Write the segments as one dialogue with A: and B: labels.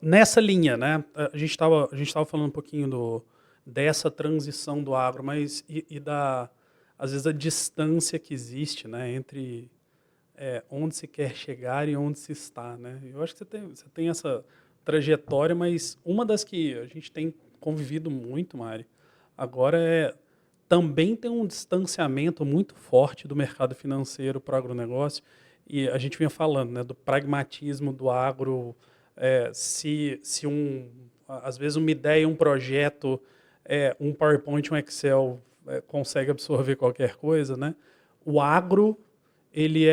A: nessa linha, né? A gente tava falando um pouquinho dessa transição do agro, mas às vezes a distância que existe, né, entre onde se quer chegar e onde se está, né? Eu acho que você tem essa trajetória, mas uma das que a gente tem convivido muito, Mari, agora também tem um distanciamento muito forte do mercado financeiro para o agronegócio, e a gente vinha falando, né, do pragmatismo do agro, às vezes uma ideia, um projeto, um PowerPoint, um Excel consegue absorver qualquer coisa, né? O agro ele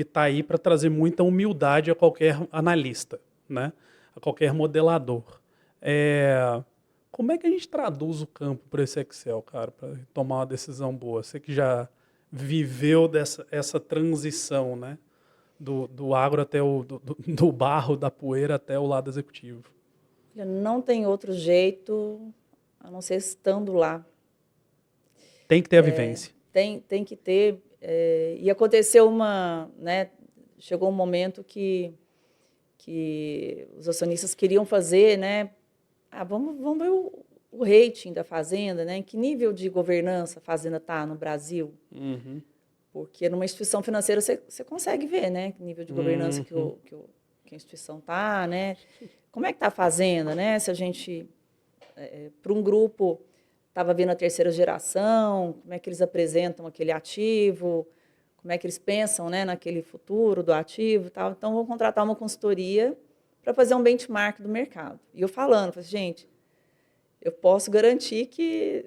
A: está aí para trazer muita humildade a qualquer analista, né? A qualquer modelador. É, Como é que a gente traduz o campo para esse Excel, cara, para tomar uma decisão boa? Você que já viveu essa transição, né? Do agro até do barro, da poeira até o lado executivo.
B: Não tem outro jeito a não ser estando lá.
A: Tem que ter a vivência.
B: Tem que ter. E aconteceu né, chegou um momento que os acionistas queriam fazer, né? Vamos ver o rating da fazenda, né? Em que nível de governança a fazenda está no Brasil?
A: Uhum.
B: Porque numa instituição financeira você consegue ver, né? Que nível de governança
A: Uhum.
B: que a instituição está, né? Como é que está a fazenda, né? Se a gente, para um grupo, estava vendo a terceira geração, como é que eles apresentam aquele ativo, como é que eles pensam, né, naquele futuro do ativo e tal. Então, vou contratar uma consultoria para fazer um benchmark do mercado. E eu falei, gente, eu posso garantir que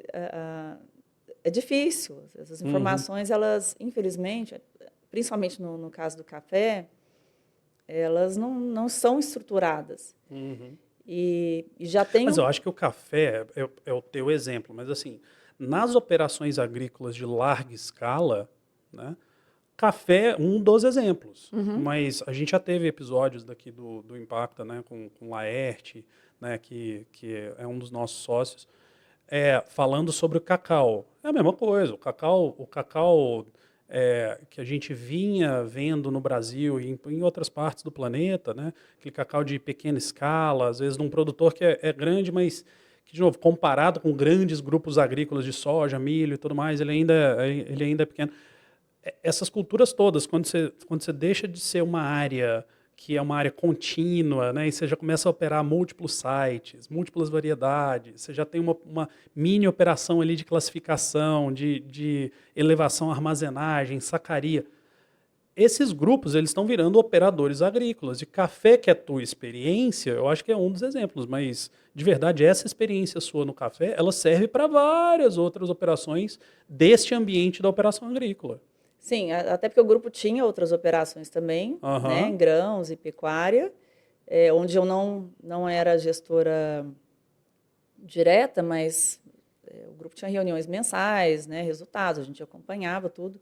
B: é difícil. Essas
A: Uhum.
B: informações, elas, infelizmente, principalmente no caso do café, elas não são estruturadas.
A: Uhum.
B: E já
A: Mas eu
B: tenho.
A: acho que o café é o teu exemplo, mas assim, nas operações agrícolas de larga escala, né, café é um dos exemplos.
B: Uhum.
A: Mas a gente já teve episódios daqui do Impacta, né, com o Laerte, né, que é um dos nossos sócios, falando sobre o cacau. É a mesma coisa, o cacau que a gente vinha vendo no Brasil e em outras partes do planeta, né? Aquele cacau de pequena escala, às vezes de um produtor que é grande, mas que, de novo, comparado com grandes grupos agrícolas de soja, milho e tudo mais, ele ainda é pequeno. Essas culturas todas, quando você deixa de ser uma área que é uma área contínua, né, e você já começa a operar múltiplos sites, múltiplas variedades, você já tem uma mini operação ali de classificação, de elevação, armazenagem, sacaria. Esses grupos eles estão virando operadores agrícolas. E café, que é a tua experiência, eu acho que é um dos exemplos, mas de verdade essa experiência sua no café, ela serve para várias outras operações deste ambiente da operação agrícola.
B: Sim, até porque o grupo tinha outras operações também, né,
A: Aham.
B: em grãos e pecuária, onde eu não era gestora direta, mas o grupo tinha reuniões mensais, né, resultados, a gente acompanhava tudo.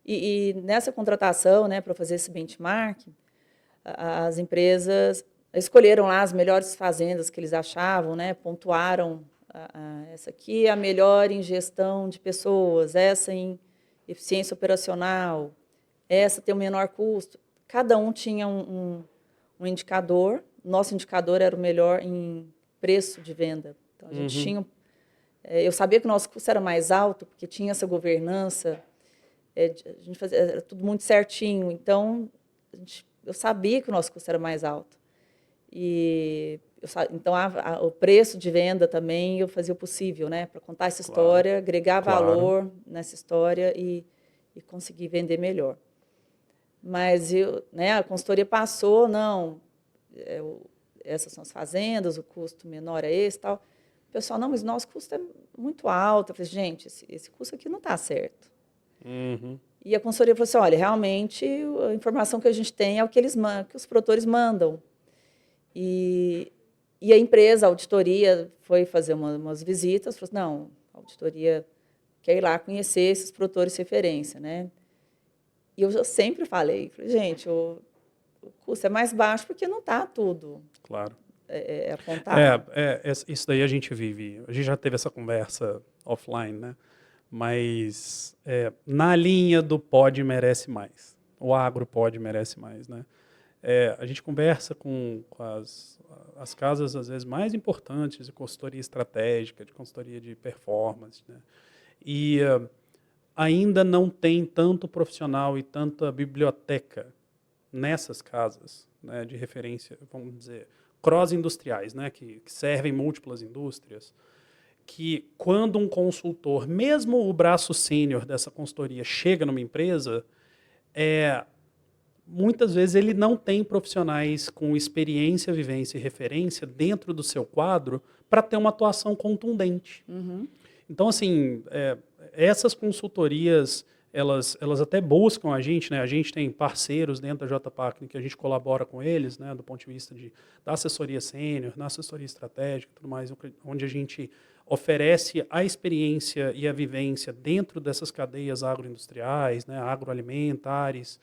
B: E nessa contratação, né, para fazer esse benchmark, as empresas escolheram lá as melhores fazendas que eles achavam, né, pontuaram essa aqui é a melhor em gestão de pessoas, essa em eficiência operacional, essa tem o menor custo. Cada um tinha um indicador. Nosso indicador era o melhor em preço de venda. Então, a gente
A: Uhum.
B: tinha. Eu sabia que o nosso custo era mais alto, porque tinha essa governança, a gente fazia, era tudo muito certinho. Então, eu sabia que o nosso custo era mais alto. Então, o preço de venda também eu fazia o possível, né, para contar essa
A: Claro,
B: história, agregar
A: claro.
B: valor nessa história e conseguir vender melhor. Mas né, a consultoria passou, não, essas são as fazendas, o custo menor é esse e tal. O pessoal, não, mas o nosso custo é muito alto. Eu falei, gente, esse custo aqui não está certo.
A: Uhum.
B: E a consultoria falou assim, olha, realmente a informação que a gente tem é o que que os produtores mandam. E, e a empresa, a auditoria, foi fazer umas visitas, falou assim, não, a auditoria quer ir lá conhecer esses produtores de referência, né? E eu sempre falei, gente, o custo é mais baixo porque não está tudo
A: Claro.
B: apontado.
A: Isso daí a gente vive. A gente já teve essa conversa offline, né? Mas na linha do pode merece mais. O agro pode merece mais, né? A gente conversa com as casas, às vezes, mais importantes de consultoria estratégica, de consultoria de performance, né? E ainda não tem tanto profissional e tanta biblioteca nessas casas, né, de referência, vamos dizer, cross-industriais, né, que servem múltiplas indústrias, que quando um consultor, mesmo o braço sênior dessa consultoria, chega numa empresa, muitas vezes ele não tem profissionais com experiência, vivência e referência dentro do seu quadro para ter uma atuação contundente.
B: Uhum.
A: Então, assim, essas consultorias, elas até buscam a gente, né? A gente tem parceiros dentro da JPAC que a gente colabora com eles, né? Do ponto de vista da assessoria sênior, na assessoria estratégica e tudo mais, onde a gente oferece a experiência e a vivência dentro dessas cadeias agroindustriais, né? Agroalimentares,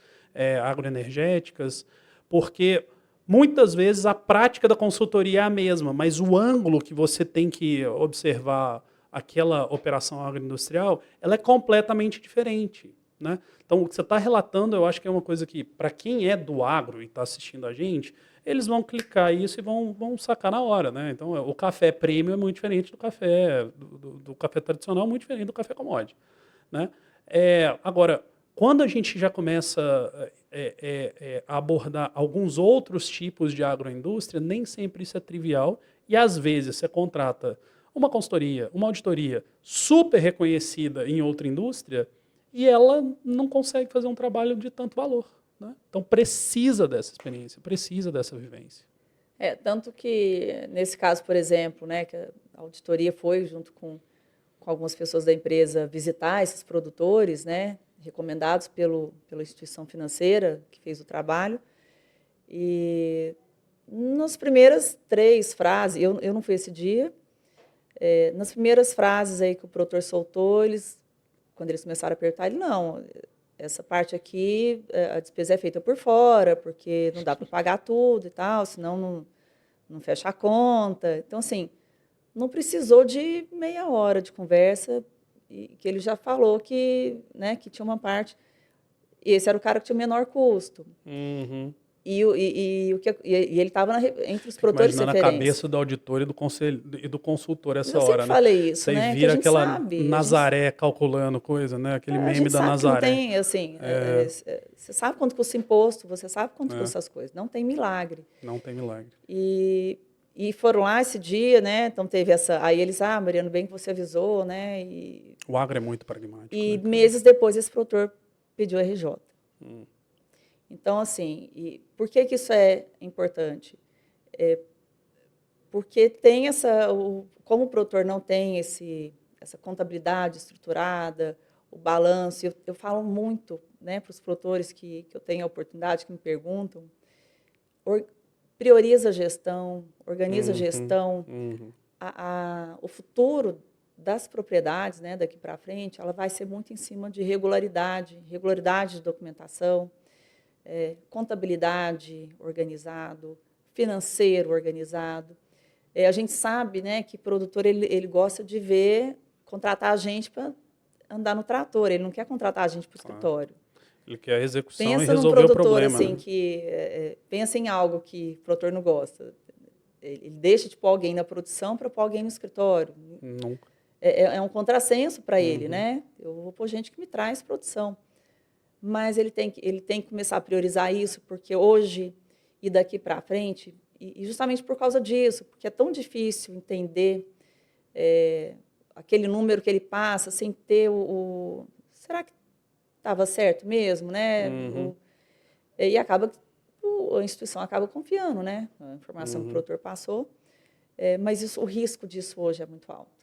A: agroenergéticas, porque muitas vezes a prática da consultoria é a mesma, mas o ângulo que você tem que observar aquela operação agroindustrial, ela é completamente diferente, né? Então, o que você está relatando, eu acho que é uma coisa que, para quem é do agro e está assistindo a gente, eles vão clicar isso e vão sacar na hora, né? Então, o café premium é muito diferente do café, do café tradicional, muito diferente do café commodity, né? Agora, quando a gente já começa a abordar alguns outros tipos de agroindústria, nem sempre isso é trivial e, às vezes, você contrata uma consultoria, uma auditoria super reconhecida em outra indústria e ela não consegue fazer um trabalho de tanto valor, né? Então precisa dessa experiência, precisa dessa vivência.
B: Tanto que, nesse caso, por exemplo, né, que a auditoria foi junto com algumas pessoas da empresa visitar esses produtores, né, recomendados pela instituição financeira que fez o trabalho. E nas primeiras 3 frases, eu não fui esse dia, nas primeiras frases aí que o produtor soltou, quando eles começaram a apertar, ele, não, essa parte aqui, a despesa é feita por fora, porque não dá para pagar tudo e tal, senão não fecha a conta. Então, assim, não precisou de meia hora de conversa, e que ele já falou que, né, que tinha uma parte, e esse era o cara que tinha o menor custo.
A: Uhum.
B: E ele estava entre os
A: Fico
B: produtores de
A: imaginando a
B: referência.
A: cabeça do auditor e do consultor essa
B: Eu sempre
A: hora, né?
B: falei isso,
A: Você
B: né? Que a
A: vira
B: gente
A: aquela
B: sabe,
A: Nazaré calculando coisa, né? Aquele
B: a
A: meme
B: gente
A: da
B: sabe que não
A: Nazaré.
B: tem, assim, você sabe quanto custa imposto, você sabe quanto
A: É,
B: custa as coisas, não tem milagre.
A: não tem milagre.
B: E foram lá esse dia, né? Então teve essa. Aí eles, Mariano, bem que você avisou, né?
A: O agro é muito pragmático,
B: E
A: né, cara?
B: meses depois esse produtor pediu RJ.
A: Hum.
B: Então, assim, por que isso é importante? Porque tem como o produtor não tem essa contabilidade estruturada, o balanço, eu falo muito, né, para os produtores que eu tenho a oportunidade, que me perguntam, prioriza a gestão, organiza a gestão, o futuro das propriedades, né, daqui para frente, ela vai ser muito em cima de regularidade de documentação, contabilidade organizado, financeiro organizado. A gente sabe, né, que o produtor ele gosta de contratar a gente para andar no trator, ele não quer contratar a gente para o escritório.
A: Ele quer a execução e
B: Pensa num
A: resolver o
B: produtor
A: problema,
B: assim,
A: né?
B: que pensa em algo que o produtor não gosta. Ele deixa de pôr alguém na produção para pôr alguém no escritório.
A: Nunca.
B: É um contrassenso para ele, né? Eu vou pôr gente que me traz produção. Mas ele tem que começar a priorizar isso, porque hoje e daqui para frente, e justamente por causa disso, porque é tão difícil entender aquele número que ele passa sem ter será que estava certo mesmo, né? E acaba que a instituição acaba confiando, né? A informação que o produtor passou, mas o risco disso hoje é muito alto.